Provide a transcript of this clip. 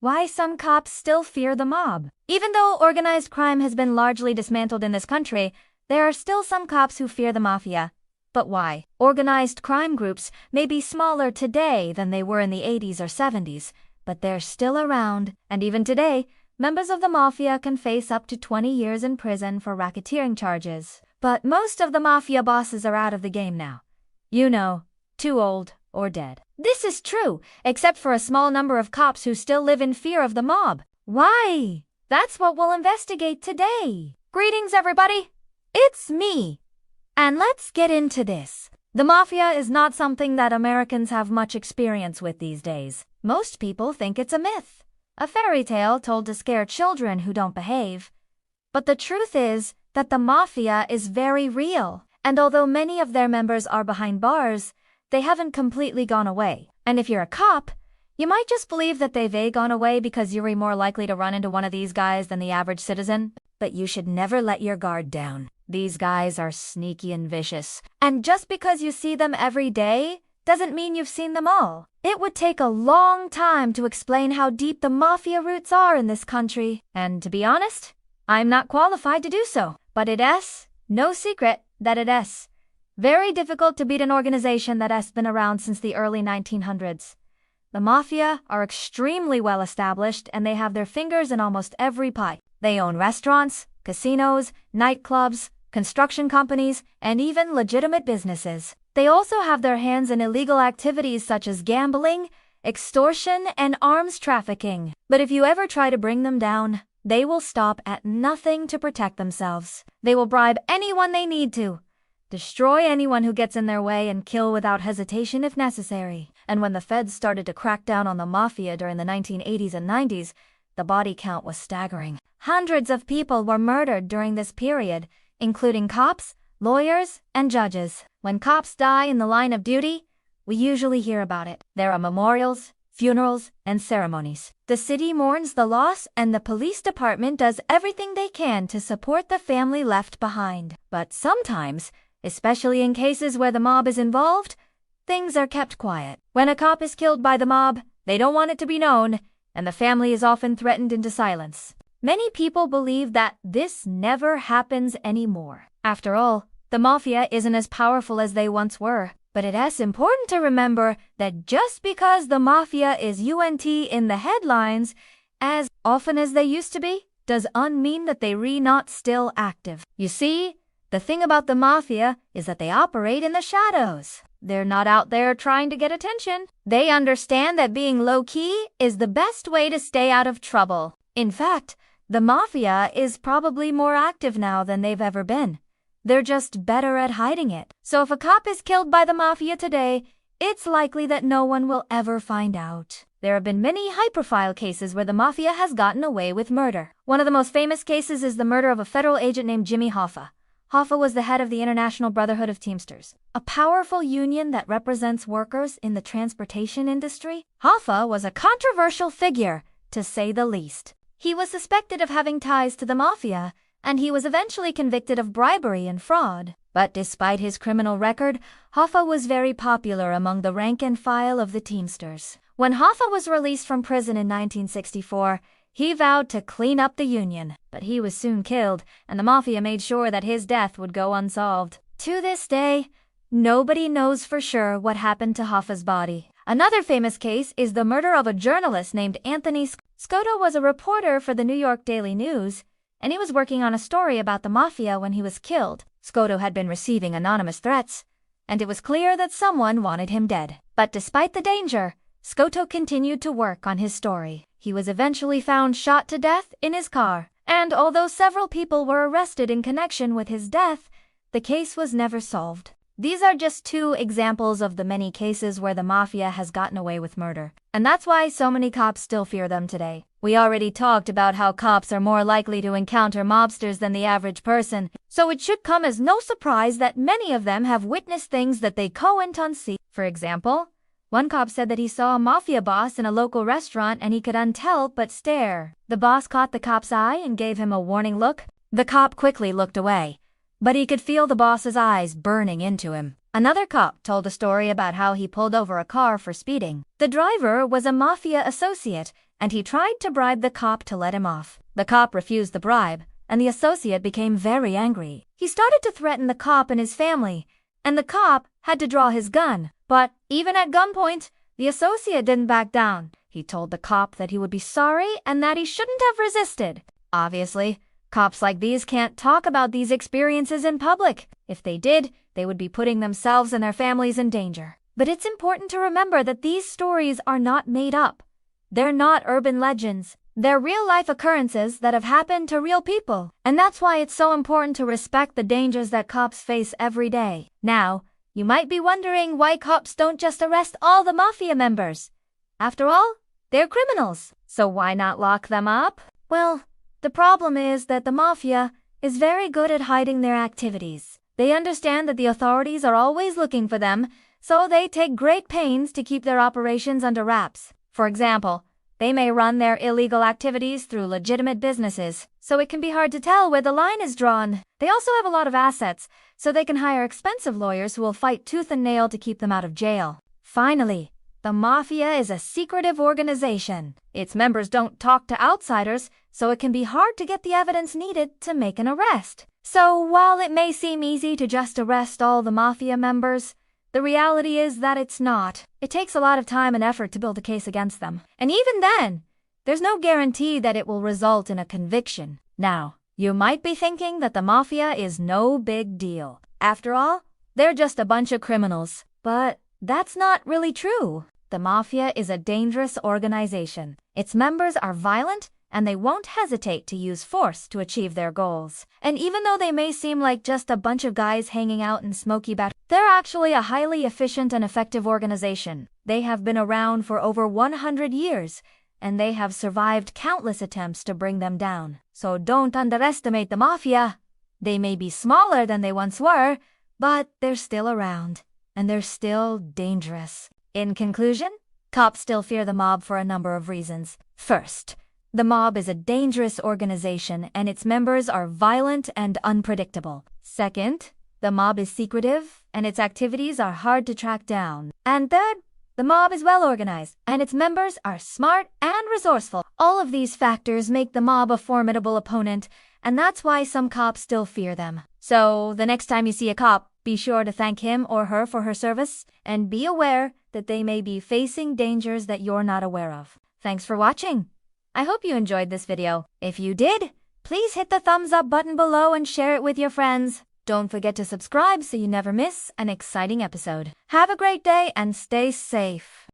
Why some cops still fear the mob. Even though organized crime has been largely dismantled in this country, there are still some cops who fear the mafia. But why? Organized crime groups may be smaller today than they were in the 80s or 70s, but they're still around, and even today, members of the mafia can face up to 20 years in prison for racketeering charges. But most of the mafia bosses are out of the game now. You know, too old or dead. This is true, except for a small number of cops who still live in fear of the mob. Why? That's what we'll investigate today. Greetings, everybody. It's me. And let's get into this. The mafia is not something that Americans have much experience with these days. Most people think it's a myth, a fairy tale told to scare children who don't behave. But the truth is that the mafia is very real, and although many of their members are behind bars, they haven't completely gone away. And if you're a cop, you might just believe that they've gone away because you're more likely to run into one of these guys than the average citizen. But you should never let your guard down. These guys are sneaky and vicious. And just because you see them every day doesn't mean you've seen them all. It would take a long time to explain how deep the mafia roots are in this country. And to be honest, I'm not qualified to do so. But it's no secret that it's very difficult to beat an organization that has been around since the early 1900s. The mafia are extremely well established and they have their fingers in almost every pie. They own restaurants, casinos, nightclubs, construction companies, and even legitimate businesses. They also have their hands in illegal activities such as gambling, extortion, and arms trafficking. But if you ever try to bring them down, they will stop at nothing to protect themselves. They will bribe anyone they need to, destroy anyone who gets in their way, and kill without hesitation if necessary. And when the feds started to crack down on the mafia during the 1980s and 90s, the body count was staggering. Hundreds of people were murdered during this period, including cops, lawyers, and judges. When cops die in the line of duty, we usually hear about it. There are memorials, funerals, and ceremonies. The city mourns the loss, and the police department does everything they can to support the family left behind. But sometimes, especially in cases where the mob is involved, things are kept quiet. When a cop is killed by the mob, they don't want it to be known, and the family is often threatened into silence. Many people believe that this never happens anymore. After all, the mafia isn't as powerful as they once were. But it's important to remember that just because the mafia is in the headlines as often as they used to be, does unmean that they not still active. You see, the thing about the mafia is that they operate in the shadows. They're not out there trying to get attention. They understand that being low-key is the best way to stay out of trouble. In fact, the mafia is probably more active now than they've ever been. They're just better at hiding it. So if a cop is killed by the mafia today, it's likely that no one will ever find out. There have been many high-profile cases where the mafia has gotten away with murder. One of the most famous cases is the murder of a federal agent named Jimmy Hoffa. Hoffa was the head of the International Brotherhood of Teamsters, a powerful union that represents workers in the transportation industry. Hoffa was a controversial figure, to say the least. He was suspected of having ties to the mafia, and he was eventually convicted of bribery and fraud. But despite his criminal record, Hoffa was very popular among the rank and file of the Teamsters. When Hoffa was released from prison in 1964, he vowed to clean up the union, but he was soon killed, and the mafia made sure that his death would go unsolved. To this day, nobody knows for sure what happened to Hoffa's body. Another famous case is the murder of a journalist named Anthony Scotto. Was a reporter for the New York Daily News, and he was working on a story about the mafia when he was killed. Scotto had been receiving anonymous threats, and it was clear that someone wanted him dead. But despite the danger, Scotto continued to work on his story. He was eventually found shot to death in his car, and although several people were arrested in connection with his death, the case was never solved. These are just two examples of the many cases where the mafia has gotten away with murder, and that's why so many cops still fear them today. We already talked about how cops are more likely to encounter mobsters than the average person, so it should come as no surprise that many of them have witnessed things that they couldn't unsee. For example, one cop said that he saw a mafia boss in a local restaurant and he could help but stare. The boss caught the cop's eye and gave him a warning look. The cop quickly looked away, but he could feel the boss's eyes burning into him. Another cop told a story about how he pulled over a car for speeding. The driver was a mafia associate, and he tried to bribe the cop to let him off. The cop refused the bribe, and the associate became very angry. He started to threaten the cop and his family, and the cop had to draw his gun. But even at gunpoint, the associate didn't back down. He told the cop that he would be sorry and that he shouldn't have resisted. Obviously, cops like these can't talk about these experiences in public. If they did, they would be putting themselves and their families in danger. But it's important to remember that these stories are not made up. They're not urban legends. They're real-life occurrences that have happened to real people. And that's why it's so important to respect the dangers that cops face every day. Now, you might be wondering why cops don't just arrest all the mafia members. After all, they're criminals. So why not lock them up? Well, the problem is that the mafia is very good at hiding their activities. They understand that the authorities are always looking for them, so they take great pains to keep their operations under wraps. For example, they may run their illegal activities through legitimate businesses, so it can be hard to tell where the line is drawn. They also have a lot of assets, so they can hire expensive lawyers who will fight tooth and nail to keep them out of jail. Finally, the mafia is a secretive organization. Its members don't talk to outsiders, so it can be hard to get the evidence needed to make an arrest. So while it may seem easy to just arrest all the mafia members, the reality is that it's not. It takes a lot of time and effort to build a case against them. And even then, there's no guarantee that it will result in a conviction. Now, you might be thinking that the mafia is no big deal. After all, they're just a bunch of criminals. But that's not really true. The mafia is a dangerous organization. Its members are violent, and they won't hesitate to use force to achieve their goals. And even though they may seem like just a bunch of guys hanging out in smoky back, they're actually a highly efficient and effective organization. They have been around for over 100 years, and they have survived countless attempts to bring them down. So don't underestimate the mafia. They may be smaller than they once were, but they're still around, and they're still dangerous. In conclusion, cops still fear the mob for a number of reasons. First, the mob is a dangerous organization and its members are violent and unpredictable. Second, the mob is secretive and its activities are hard to track down. And third, the mob is well organized and its members are smart and resourceful. All of these factors make the mob a formidable opponent, and that's why some cops still fear them. So the next time you see a cop, be sure to thank him or her for her service and be aware that they may be facing dangers that you're not aware of. Thanks for watching. I hope you enjoyed this video. If you did, please hit the thumbs up button below and share it with your friends. Don't forget to subscribe so you never miss an exciting episode. Have a great day and stay safe.